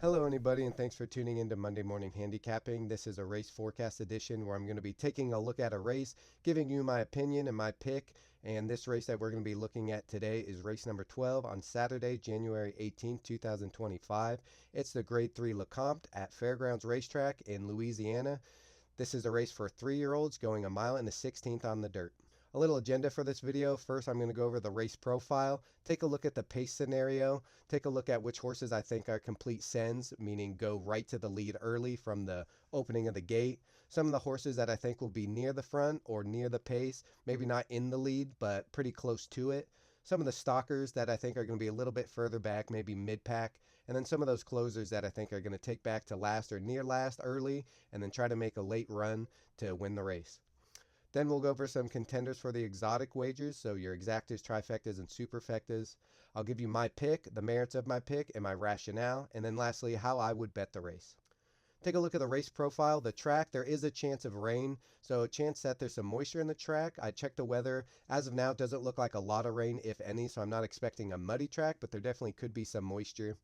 Hello, anybody, and thanks for tuning into Monday Morning Handicapping. This is a race forecast edition where I'm going to be taking a look at a race, giving you my opinion and my pick. And this race that we're going to be looking at today is race number 12 on Saturday, January 18th, 2025. It's the Grade 3 Lecomte at Fairgrounds Racetrack in Louisiana. This is a race for 3-year-olds going a mile and a 16th on the dirt. A little agenda for this video. First, I'm going to go over the race profile, take a look at the pace scenario, take a look at which horses I think are complete sends, meaning go right to the lead early from the opening of the gate. Some of the horses that I think will be near the front or near the pace, maybe not in the lead, but pretty close to it. Some of the stalkers that I think are going to be a little bit further back, maybe mid-pack, and then some of those closers that I think are going to take back to last or near last early and then try to make a late run to win the race. Then we'll go over some contenders for the exotic wagers, so your exactas, trifectas, and superfectas. I'll give you my pick, the merits of my pick, and my rationale, and then lastly, how I would bet the race. Take a look at the race profile. The track, there is a chance of rain, so a chance that there's some moisture in the track. I checked the weather. As of now, it doesn't look like a lot of rain, if any, so I'm not expecting a muddy track, but there definitely could be some moisture.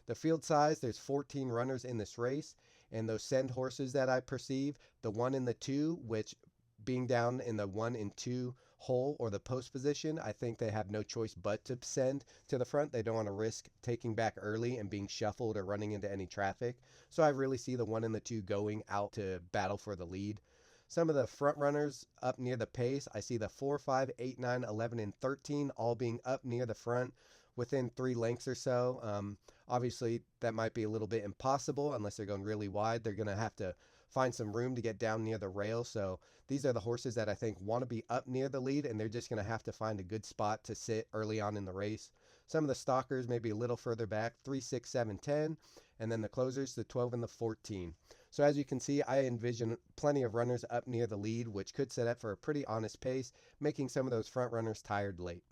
The field size, there's 14 runners in this race, and those send horses that I perceive, the 1 and the 2, which being down in the 1 and 2 hole or the post position, I think they have no choice but to send to the front. They don't want to risk taking back early and being shuffled or running into any traffic. So I really see the 1 and the 2 going out to battle for the lead. Some of the front runners up near the pace, I see the 4, 5, 8, 9, 11, and 13 all being up near the front within 3 lengths or so. Obviously, that might be a little bit impossible unless they're going really wide. They're going to have to find some room to get down near the rail. So these are the horses that I think want to be up near the lead, and they're just going to have to find a good spot to sit early on in the race. Some of the stalkers maybe a little further back, 3, 6, 7, 10, and then the closers, the 12 and the 14. So as you can see, I envision plenty of runners up near the lead, which could set up for a pretty honest pace, making some of those front runners tired late.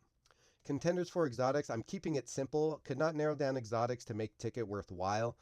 Contenders for exotics, I'm keeping it simple. Could not narrow down exotics to make ticket worthwhile.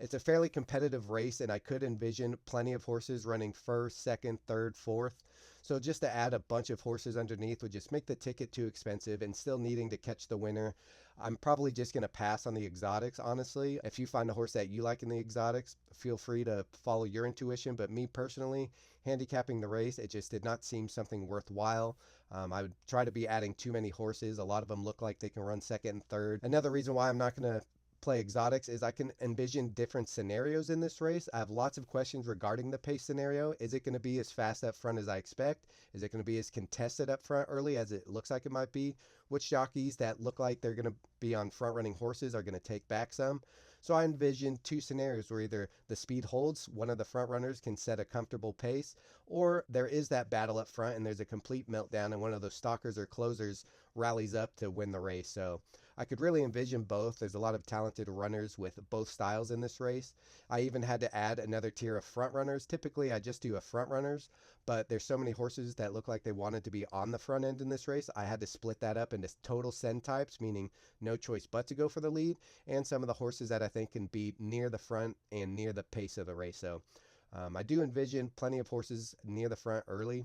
It's a fairly competitive race, and I could envision plenty of horses running first, second, third, fourth. So just to add a bunch of horses underneath would just make the ticket too expensive, and still needing to catch the winner, I'm probably just going to pass on the exotics, honestly. If you find a horse that you like in the exotics, feel free to follow your intuition. But me personally, handicapping the race, it just did not seem something worthwhile. I would try to be adding too many horses. A lot of them look like they can run second and third. Another reason why I'm not going to play exotics is I can envision different scenarios in this race. I have lots of questions regarding the pace scenario. Is it going to be as fast up front as I expect? Is it going to be as contested up front early as it looks like it might be? Which jockeys that look like they're going to be on front running horses are going to take back some? So I envision 2 scenarios where either the speed holds, one of the front runners can set a comfortable pace, or there is that battle up front and there's a complete meltdown and one of those stalkers or closers rallies up to win the race. So I could really envision both. There's a lot of talented runners with both styles in this race. I even had to add another tier of front runners. Typically, I just do a front runners, but there's so many horses that look like they wanted to be on the front end in this race. I had to split that up into total send types, meaning no choice but to go for the lead, and some of the horses that I think can be near the front and near the pace of the race. So I do envision plenty of horses near the front early.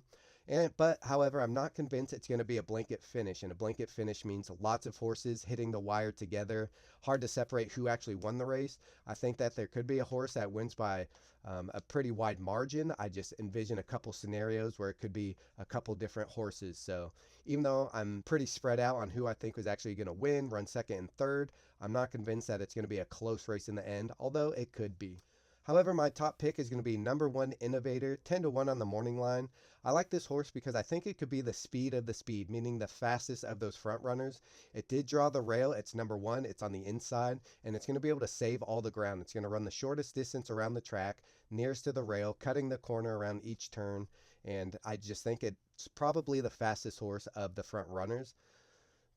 But however, I'm not convinced it's going to be a blanket finish, and a blanket finish means lots of horses hitting the wire together. Hard to separate who actually won the race. I think that there could be a horse that wins by a pretty wide margin. I just envision a couple scenarios where it could be a couple different horses. So even though I'm pretty spread out on who I think was actually going to win, run second and third, I'm not convinced that it's going to be a close race in the end, although it could be. However, my top pick is going to be number 1 Innovator, 10 to 1 on the morning line. I like this horse because I think it could be the speed of the speed, meaning the fastest of those front runners. It did draw the rail. It's number 1. It's on the inside, and it's going to be able to save all the ground. It's going to run the shortest distance around the track, nearest to the rail, cutting the corner around each turn. And I just think it's probably the fastest horse of the front runners.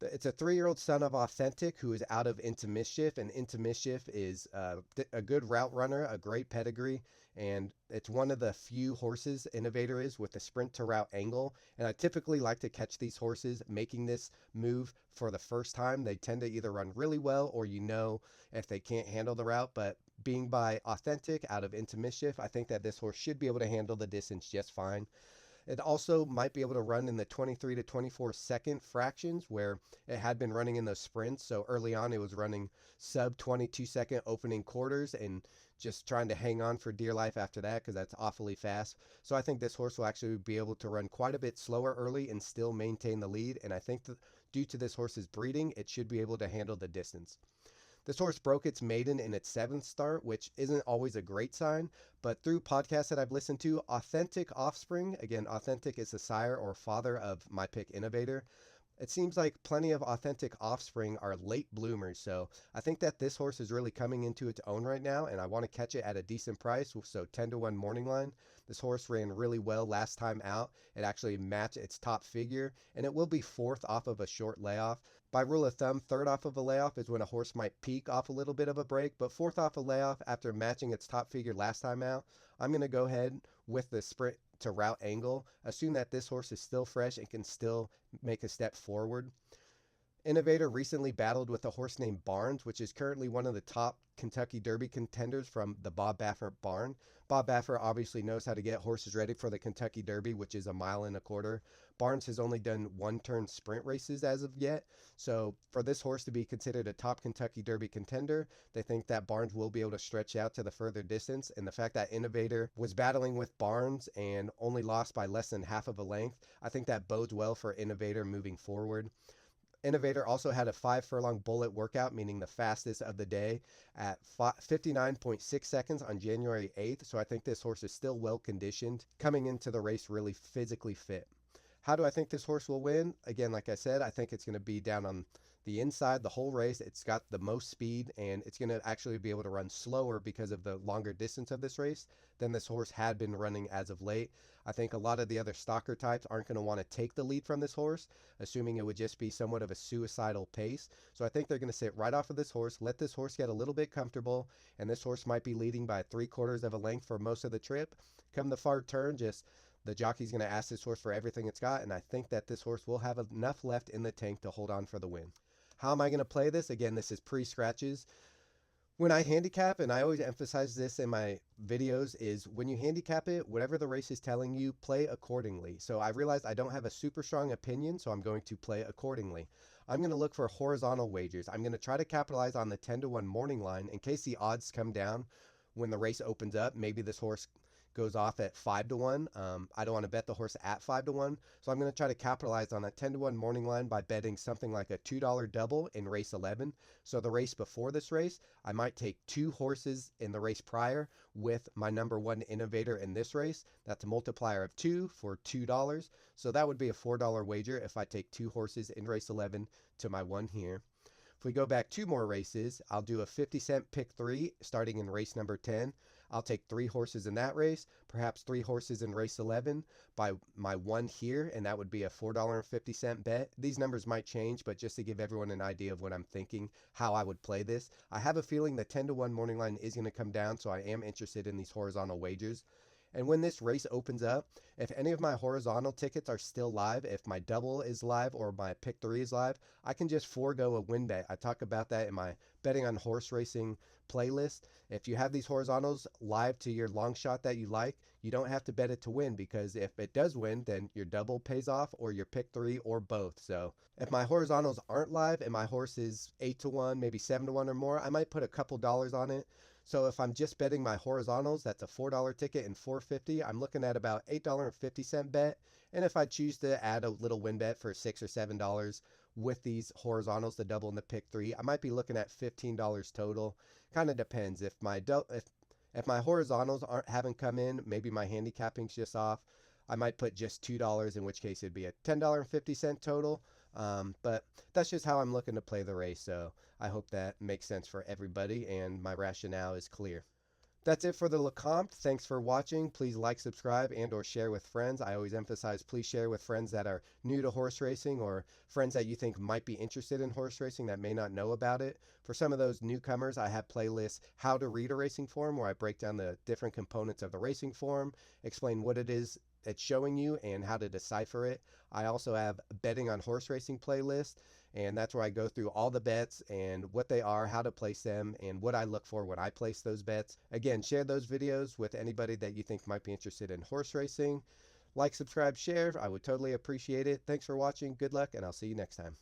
It's a 3-year-old son of Authentic who is out of Into Mischief, and Into Mischief is a good route runner, a great pedigree, and it's one of the few horses Innovator is with the sprint to route angle. And I typically like to catch these horses making this move for the first time. They tend to either run really well or if they can't handle the route. But being by Authentic out of Into Mischief, I think that this horse should be able to handle the distance just fine. It also might be able to run in the 23 to 24 second fractions where it had been running in those sprints. So early on, it was running sub 22-second opening quarters and just trying to hang on for dear life after that because that's awfully fast. So I think this horse will actually be able to run quite a bit slower early and still maintain the lead. And I think that due to this horse's breeding, it should be able to handle the distance. This horse broke its maiden in its seventh start, which isn't always a great sign, but through podcasts that I've listened to, Authentic Offspring, again, Authentic is the sire or father of my pick Innovator. It seems like plenty of Authentic Offspring are late bloomers, so I think that this horse is really coming into its own right now, and I want to catch it at a decent price, so 10 to 1 morning line. This horse ran really well last time out. It actually matched its top figure, and it will be fourth off of a short layoff. By rule of thumb, third off of a layoff is when a horse might peak off a little bit of a break, but fourth off a layoff after matching its top figure last time out, I'm going to go ahead with the sprint to route angle. Assume that this horse is still fresh and can still make a step forward. Innovator recently battled with a horse named Barnes, which is currently one of the top Kentucky Derby contenders from the Bob Baffert barn. Bob Baffert obviously knows how to get horses ready for the Kentucky Derby, which is 1.25 miles. Barnes has only done one-turn sprint races as of yet, so for this horse to be considered a top Kentucky Derby contender, they think that Barnes will be able to stretch out to the further distance, and the fact that Innovator was battling with Barnes and only lost by less than half of a length, I think that bodes well for Innovator moving forward. Innovator also had a 5 furlong bullet workout, meaning the fastest of the day, at 59.6 seconds on January 8th. So I think this horse is still well conditioned, coming into the race really physically fit. How do I think this horse will win? Again, like I said, I think it's going to be down on the inside the whole race. It's got the most speed, and it's going to actually be able to run slower because of the longer distance of this race than this horse had been running as of late. I think a lot of the other stalker types aren't going to want to take the lead from this horse, assuming it would just be somewhat of a suicidal pace. So I think they're going to sit right off of this horse, let this horse get a little bit comfortable, and this horse might be leading by 3/4 of a length for most of the trip. Come the far turn, just the jockey's going to ask this horse for everything it's got, and I think that this horse will have enough left in the tank to hold on for the win. How am I going to play this? Again, this is pre-scratches. When I handicap, and I always emphasize this in my videos, is when you handicap it, whatever the race is telling you, play accordingly. So I realized I don't have a super strong opinion, so I'm going to play accordingly. I'm going to look for horizontal wagers. I'm going to try to capitalize on the 10 to 1 morning line in case the odds come down when the race opens up. Maybe this horse goes off at 5 to 1. I don't want to bet the horse at 5 to 1. So I'm going to try to capitalize on that 10 to 1 morning line by betting something like a $2 double in race 11. So the race before this race, I might take 2 horses in the race prior with my number 1 Innovator in this race. That's a multiplier of 2 for $2. So that would be a $4 wager if I take 2 horses in race 11 to my 1 here. If we go back 2 more races, I'll do a 50-cent pick 3 starting in race number 10. I'll take 3 horses in that race, perhaps 3 horses in race 11 by my 1 here, and that would be a $4.50 bet. These numbers might change, but just to give everyone an idea of what I'm thinking, how I would play this. I have a feeling the 10 to 1 morning line is going to come down, so I am interested in these horizontal wagers. And when this race opens up, if any of my horizontal tickets are still live, if my double is live or my pick 3 is live, I can just forego a win bet. I talk about that in my betting on horse racing playlist. If you have these horizontals live to your long shot that you like, you don't have to bet it to win, because if it does win, then your double pays off or your pick 3 or both. So if my horizontals aren't live and my horse is 8 to 1, maybe 7 to 1 or more, I might put a couple dollars on it. So if I'm just betting my horizontals, that's a $4 ticket and $4.50. I'm looking at about $8.50 bet. And if I choose to add a little win bet for $6 or $7 with these horizontals, the double and the pick 3, I might be looking at $15 total. Kind of depends. If my horizontals haven't come in, maybe my handicapping's just off, I might put just $2, in which case it'd be a $10.50 total. But that's just how I'm looking to play the race, so I hope that makes sense for everybody and my rationale is clear. That's it for the Lecomte. Thanks for watching. Please like, subscribe, and or share with friends. I always emphasize please share with friends that are new to horse racing or friends that you think might be interested in horse racing that may not know about it. For some of those newcomers, I have playlists How to Read a Racing Form, where I break down the different components of the racing form, explain what it is it's showing you and how to decipher it. I also have Betting on Horse Racing playlist, and that's where I go through all the bets and what they are, how to place them, and what I look for when I place those bets. Again, share those videos with anybody that you think might be interested in horse racing. Like, subscribe, share. I would totally appreciate it. Thanks for watching. Good luck, and I'll see you next time.